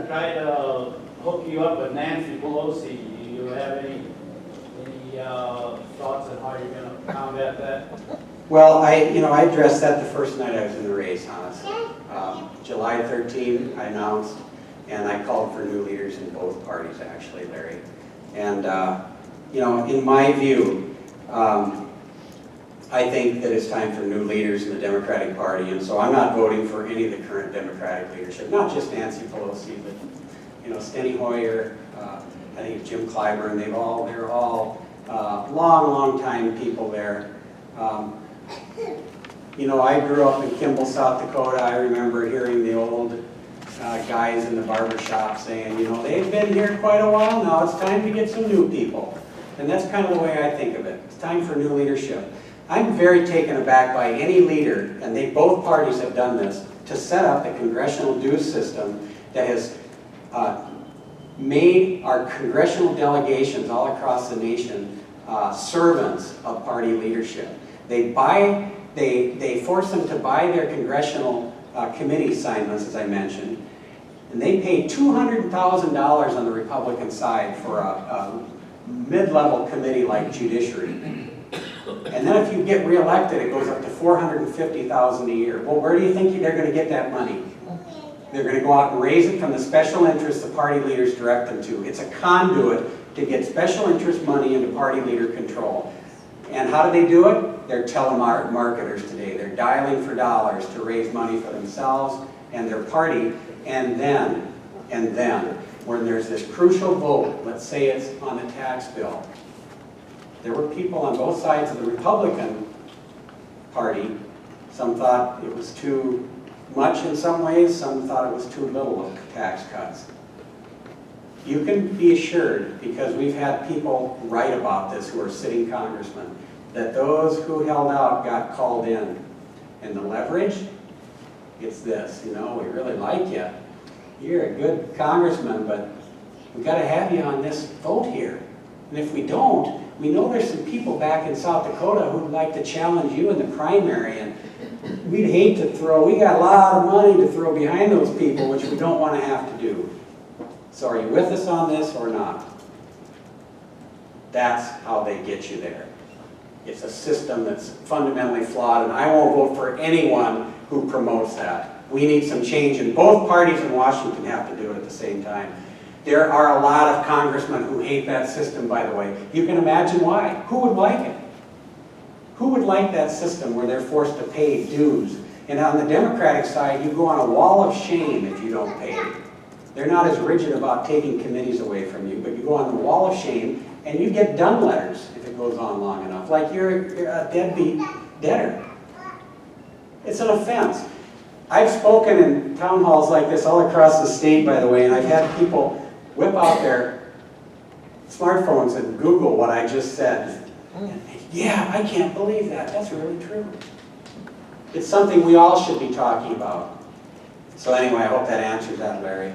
try to hook you up with Nancy Pelosi. Do you have any thoughts on how you're going to combat that? Well, I addressed that the first night I was in the race, honestly. July 13th, I announced, and I called for new leaders in both parties, actually, Larry. And, in my view, I think that it's time for new leaders in the Democratic Party, and so I'm not voting for any of the current Democratic leadership, not just Nancy Pelosi, but, Steny Hoyer, I think Jim Clyburn, they're all long time people there. I grew up in Kimball, South Dakota. I remember hearing the old guys in the barber shop saying, they've been here quite a while now, it's time to get some new people. And that's kind of the way I think of it. It's time for new leadership. I'm very taken aback by any leader, and both parties have done this, to set up a congressional dues system that has made our congressional delegations all across the nation servants of party leadership. They force them to buy their congressional committee assignments, as I mentioned, and they pay $200,000 on the Republican side for a mid-level committee like Judiciary. And then if you get reelected, it goes up to $450,000 a year. Well, where do you think they're going to get that money? They're going to go out and raise it from the special interests the party leaders direct them to. It's a conduit to get special interest money into party leader control. And how do they do it? They're telemarketers today. They're dialing for dollars to raise money for themselves and their party. And then, when there's this crucial vote, let's say it's on the tax bill, there were people on both sides of the Republican Party. Some thought it was too much in some ways, some thought it was too little of tax cuts. You can be assured, because we've had people write about this who are sitting congressmen, that those who held out got called in. And the leverage, it's this, we really like you. You're a good congressman, but we've got to have you on this vote here. And if we don't, we know there's some people back in South Dakota who'd like to challenge you in the primary, and we'd hate to we got a lot of money to throw behind those people, which we don't want to have to do. So are you with us on this or not? That's how they get you there. It's a system that's fundamentally flawed, and I won't vote for anyone who promotes that. We need some change, and both parties in Washington have to do it at the same time. There are a lot of congressmen who hate that system, by the way. You can imagine why. Who would like it? Who would like that system where they're forced to pay dues? And on the Democratic side, you go on a wall of shame if you don't pay. They're not as rigid about taking committees away from you, but you go on the wall of shame, and you get done letters if it goes on long enough, like you're a deadbeat debtor. It's an offense. I've spoken in town halls like this all across the state, by the way, and I've had people whip out their smartphones and Google what I just said. Yeah, I can't believe that. That's really true. It's something we all should be talking about. So anyway, I hope that answers that, Larry.